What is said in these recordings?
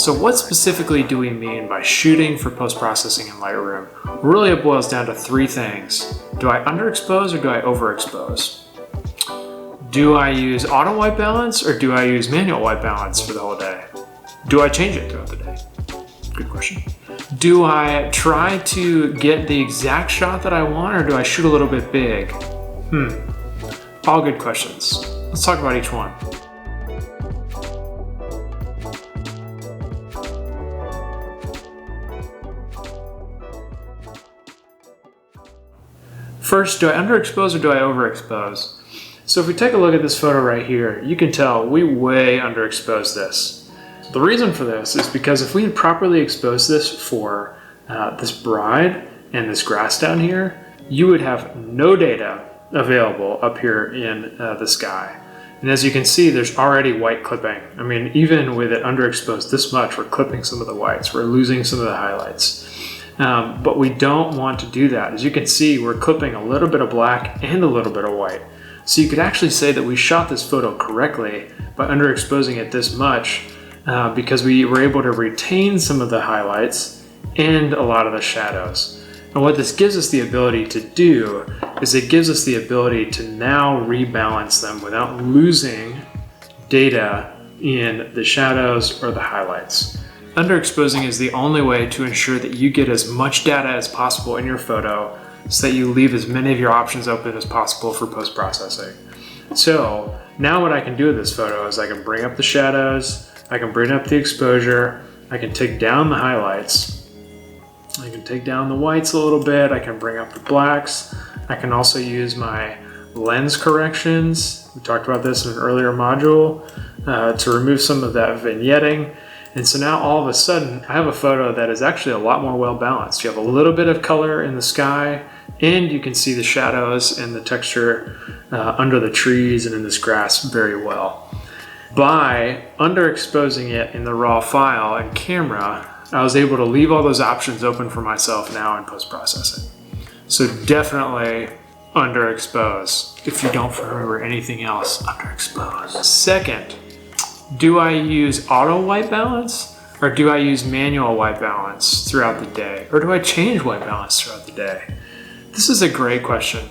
So what specifically do we mean by shooting for post-processing in Lightroom? Really, it boils down to three things. Do I underexpose or do I overexpose? Do I use auto white balance or do I use manual white balance for the whole day? Do I change it throughout the day? Good question. Do I try to get the exact shot that I want or do I shoot a little bit big? All good questions. Let's talk about each one. First, do I underexpose or do I overexpose? So if we take a look at this photo right here, you can tell we way underexposed this. The reason for this is because if we had properly exposed this for this bride and this grass down here, you would have no data available up here in the sky. And as you can see, there's already white clipping. I mean, even with it underexposed this much, we're clipping some of the whites, we're losing some of the highlights. But we don't want to do that. As you can see, we're clipping a little bit of black and a little bit of white. So you could actually say that we shot this photo correctly by underexposing it this much because we were able to retain some of the highlights and a lot of the shadows. And what this gives us the ability to do is it gives us the ability to now rebalance them without losing data in the shadows or the highlights. Underexposing is the only way to ensure that you get as much data as possible in your photo so that you leave as many of your options open as possible for post-processing. So now what I can do with this photo is I can bring up the shadows, I can bring up the exposure, I can take down the highlights, I can take down the whites a little bit, I can bring up the blacks, I can also use my lens corrections. We talked about this in an earlier module to remove some of that vignetting. And so now all of a sudden, I have a photo that is actually a lot more well balanced. You have a little bit of color in the sky, and you can see the shadows and the texture under the trees and in this grass very well. By underexposing it in the raw file and camera, I was able to leave all those options open for myself now in post-processing. So definitely underexpose. If you don't remember anything else, underexpose. Second, do I use auto white balance or do I use manual white balance throughout the day? Or do I change white balance throughout the day? This is a great question.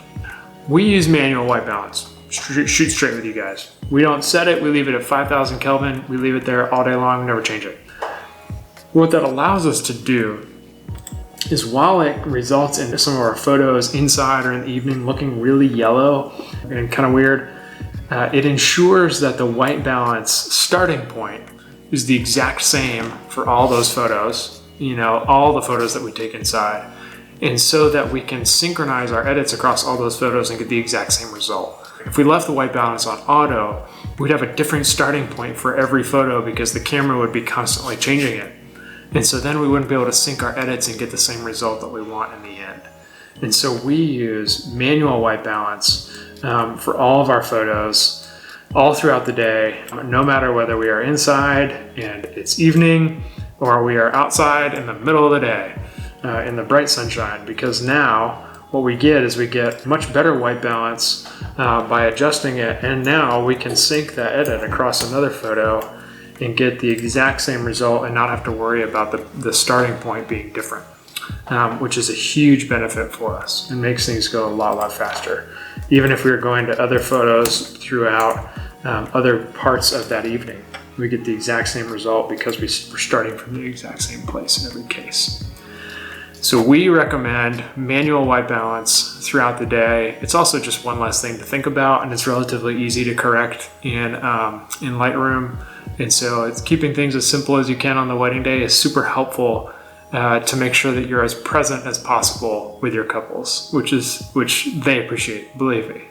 We use manual white balance. Shoot straight with you guys. We don't set it, we leave it at 5,000 Kelvin, we leave it there all day long, never change it. What that allows us to do is while it results in some of our photos inside or in the evening looking really yellow and kind of weird, it ensures that the white balance starting point is the exact same for all those photos, all the photos that we take inside. And so that we can synchronize our edits across all those photos and get the exact same result. If we left the white balance on auto, we'd have a different starting point for every photo because the camera would be constantly changing it. And so then we wouldn't be able to sync our edits and get the same result that we want in the end. And so we use manual white balance for all of our photos all throughout the day, no matter whether we are inside and it's evening or we are outside in the middle of the day in the bright sunshine, because now what we get is we get much better white balance by adjusting it, and now we can sync that edit across another photo and get the exact same result and not have to worry about the starting point being different, which is a huge benefit for us and makes things go a lot faster. Even if we were going to other photos throughout other parts of that evening, we get the exact same result because we're starting from the exact same place in every case. So we recommend manual white balance throughout the day. It's also just one less thing to think about, and it's relatively easy to correct in Lightroom. And so it's keeping things as simple as you can on the wedding day is super helpful to make sure that you're as present as possible with your couples, which they appreciate, believe me.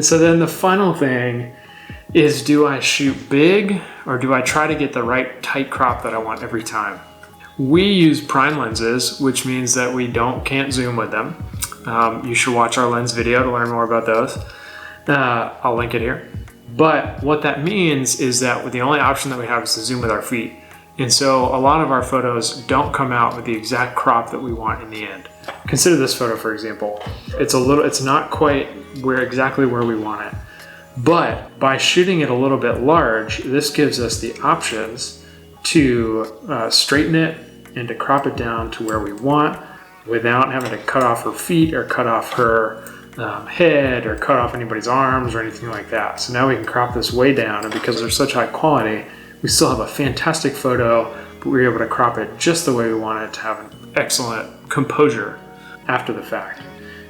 So then the final thing is, do I shoot big or do I try to get the right tight crop that I want every time? We use prime lenses, which means that we can't zoom with them. You should watch our lens video to learn more about those. I'll link it here. But what that means is that the only option that we have is to zoom with our feet. And so a lot of our photos don't come out with the exact crop that we want in the end. Consider this photo, for example. It's not quite exactly where we want it. But by shooting it a little bit large, this gives us the options to straighten it and to crop it down to where we want without having to cut off her feet or cut off her head or cut off anybody's arms or anything like that. So now we can crop this way down, and because they're such high quality, we still have a fantastic photo, but we're able to crop it just the way we want it to have an excellent composure after the fact.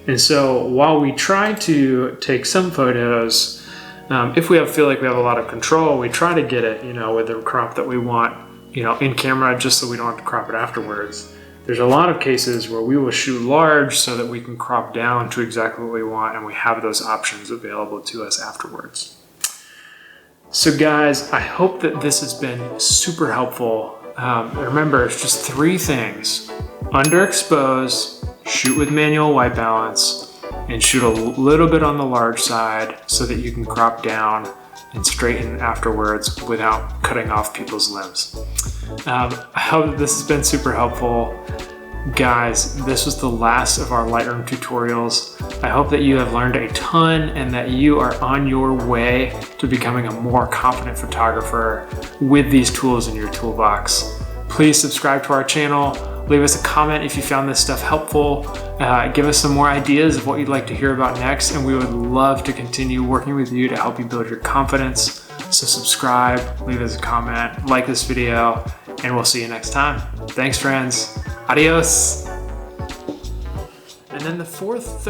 And so while we try to take some photos, if we feel like we have a lot of control, we try to get it, with the crop that we want, in camera, just so we don't have to crop it afterwards. There's a lot of cases where we will shoot large so that we can crop down to exactly what we want, and we have those options available to us afterwards. So guys, I hope that this has been super helpful. Remember, it's just 3 things: underexpose, shoot with manual white balance, and shoot a little bit on the large side so that you can crop down and straighten afterwards without cutting off people's limbs. I hope that this has been super helpful. Guys, this was the last of our Lightroom tutorials. I hope that you have learned a ton and that you are on your way to becoming a more confident photographer with these tools in your toolbox. Please subscribe to our channel. Leave us a comment if you found this stuff helpful. Give us some more ideas of what you'd like to hear about next, and we would love to continue working with you to help you build your confidence. So subscribe, leave us a comment, like this video, and we'll see you next time. Thanks, friends. Adios. And then the fourth,